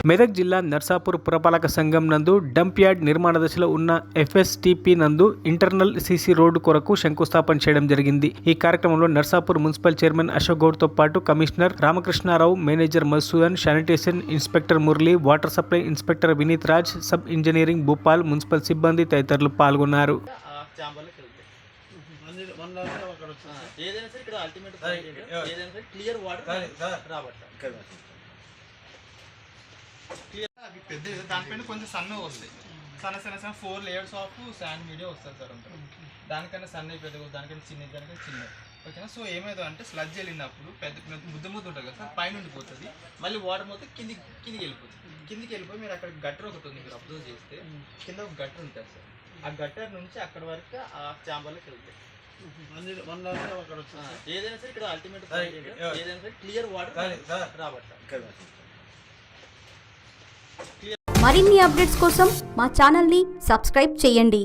మెదక్ జిల్లా నర్సాపూర్ పురపాలక సంఘం నందు డంప్ యార్డ్ నిర్మాణ దశలో ఉన్న ఎఫ్ఎస్టిపి నందు ఇంటర్నల్ సిసి రోడ్డు కొరకు శంకుస్థాపన చేయడం జరిగింది. ఈ కార్యక్రమంలో నర్సాపూర్ మున్సిపల్ చైర్మన్ అశోక్ గౌడ్ తో పాటు commissioner Ramakrishnarao, manager Madhusudan, sanitation inspector Murali, water supply inspector Vineeth Raj, sub engineering Bhupal, municipal సిబ్బంది తదితరులు పాల్గొన్నారు. ఏదైనా సరే ఇక్కడ అల్టిమేట్ ఏదైనా సరే క్లియర్ వాటర్ రాబట్టాలి. అవి పెద్ద దానిపైన కొంచెం సన్న వస్తాయి. సన్న 4 లేయర్స్ ఆఫ్ శాండ్ మీడియా వస్తుంది సార్. అంతా దానికన్నా సన్న పెద్దగా, దానికన్నా చిన్నది, దానికన్నా చిన్నది. ఓకేనా. సో ఏమైందో అంటే స్లడ్జ్ వెళ్ళినప్పుడు పెద్ద ముద్ద ఉంటుంది కదా సార్, పైన ఉండిపోతుంది. మళ్ళీ వాటర్ మొత్తం కిందికి వెళ్ళిపోతుంది. కిందికి వెళ్ళిపోయి మీరు అక్కడ గట్టర్ ఒకటి ఉంది, మీరు అబ్జర్వ్ చేస్తే కింద ఒక గట్టర్ ఉంటుంది సార్. ఆ గట్టర్ నుంచి అక్కడ వరకు ఆ ఛాంబర్లోకి వెళ్తాయి. ఏదైనా సరే ఇక్కడ అల్టిమేట్ ఏదైనా సరే క్లియర్ వాటర్ రాబట్టాలి. మరిన్ని అప్డేట్స్ కోసం మా ఛానల్ని సబ్స్క్రైబ్ చేయండి.